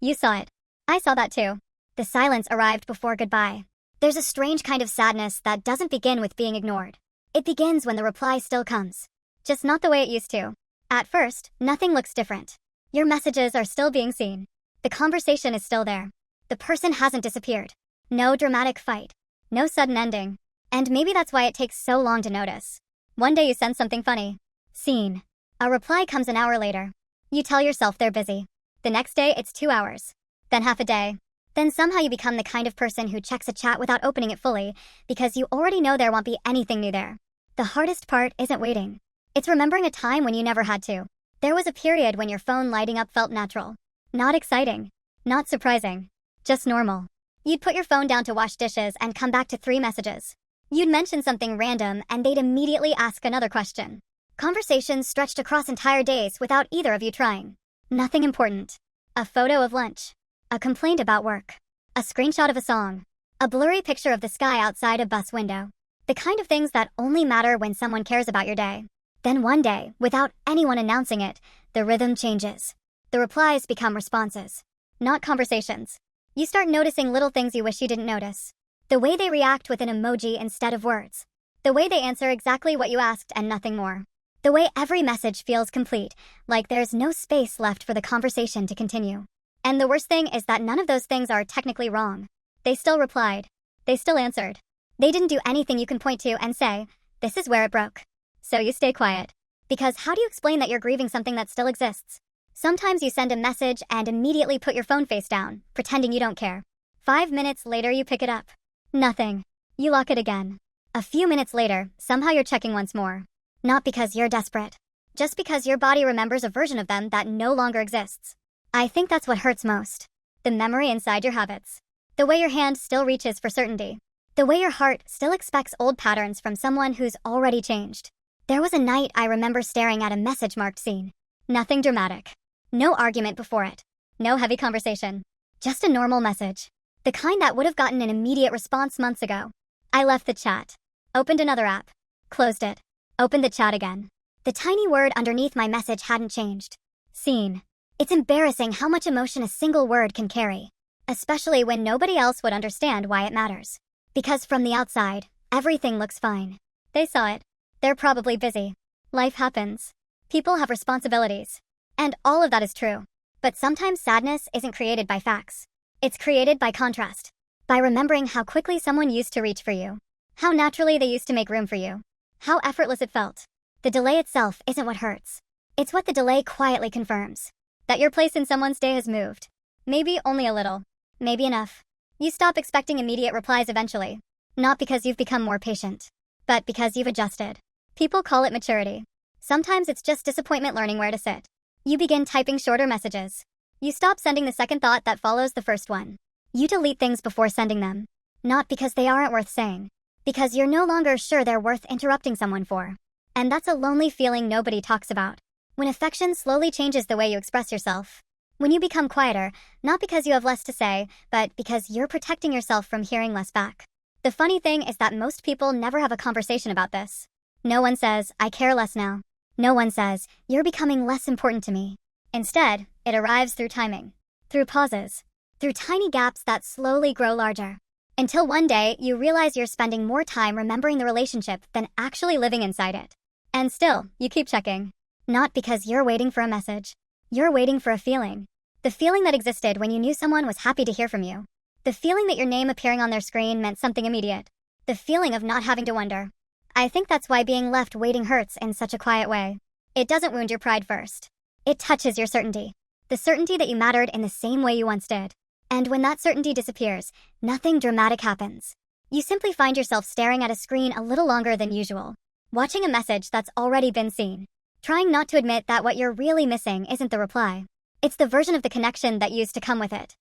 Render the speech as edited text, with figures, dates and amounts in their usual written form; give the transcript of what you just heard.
You saw it. I saw that too. The silence arrived before goodbye. There's a strange kind of sadness that doesn't begin with being ignored. It begins when the reply still comes. Just not the way it used to. At first, nothing looks different. Your messages are still being seen. The conversation is still there. The person hasn't disappeared. No dramatic fight. No sudden ending. And maybe that's why it takes so long to notice. One day you send something funny. Seen. A reply comes an hour later. You tell yourself they're busy. The next day, it's 2 hours. Then half a day. Then somehow you become the kind of person who checks a chat without opening it fully because you already know there won't be anything new there. The hardest part isn't waiting. It's remembering a time when you never had to. There was a period when your phone lighting up felt natural. Not exciting. Not surprising. Just normal. You'd put your phone down to wash dishes and come back to 3 messages. You'd mention something random and they'd immediately ask another question. Conversations stretched across entire days without either of you trying. Nothing important. A photo of lunch. A complaint about work. A screenshot of a song. A blurry picture of the sky outside a bus window. The kind of things that only matter when someone cares about your day. Then one day, without anyone announcing it, the rhythm changes. The replies become responses. Not conversations. You start noticing little things you wish you didn't notice. The way they react with an emoji instead of words. The way they answer exactly what you asked and nothing more. The way every message feels complete, like there's no space left for the conversation to continue. And the worst thing is that none of those things are technically wrong. They still replied. They still answered. They didn't do anything you can point to and say, this is where it broke. So you stay quiet. Because how do you explain that you're grieving something that still exists? Sometimes you send a message and immediately put your phone face down, pretending you don't care. 5 minutes later you pick it up. Nothing. You lock it again. A few minutes later, somehow you're checking once more. Not because you're desperate. Just because your body remembers a version of them that no longer exists. I think that's what hurts most. The memory inside your habits. The way your hand still reaches for certainty. The way your heart still expects old patterns from someone who's already changed. There was a night I remember staring at a message marked seen. Nothing dramatic. No argument before it. No heavy conversation. Just a normal message. The kind that would have gotten an immediate response months ago. I left the chat. Opened another app. Closed it. Opened the chat again. The tiny word underneath my message hadn't changed. Seen. It's embarrassing how much emotion a single word can carry. Especially when nobody else would understand why it matters. Because from the outside, everything looks fine. They saw it. They're probably busy. Life happens. People have responsibilities. And all of that is true. But sometimes sadness isn't created by facts. It's created by contrast. By remembering how quickly someone used to reach for you. How naturally they used to make room for you. How effortless it felt. The delay itself isn't what hurts. It's what the delay quietly confirms. That your place in someone's day has moved. Maybe only a little. Maybe enough. You stop expecting immediate replies eventually. Not because you've become more patient. But because you've adjusted. People call it maturity. Sometimes it's just disappointment learning where to sit. You begin typing shorter messages. You stop sending the second thought that follows the first one. You delete things before sending them. Not because they aren't worth saying. Because you're no longer sure they're worth interrupting someone for. And that's a lonely feeling nobody talks about. When affection slowly changes the way you express yourself. When you become quieter, not because you have less to say, but because you're protecting yourself from hearing less back. The funny thing is that most people never have a conversation about this. No one says, I care less now. No one says, you're becoming less important to me. Instead, it arrives through timing. Through pauses. Through tiny gaps that slowly grow larger. Until one day, you realize you're spending more time remembering the relationship than actually living inside it. And still, you keep checking. Not because you're waiting for a message. You're waiting for a feeling. The feeling that existed when you knew someone was happy to hear from you. The feeling that your name appearing on their screen meant something immediate. The feeling of not having to wonder. I think that's why being left waiting hurts in such a quiet way. It doesn't wound your pride first. It touches your certainty. The certainty that you mattered in the same way you once did. And when that certainty disappears, nothing dramatic happens. You simply find yourself staring at a screen a little longer than usual. Watching a message that's already been seen. Trying not to admit that what you're really missing isn't the reply. It's the version of the connection that used to come with it.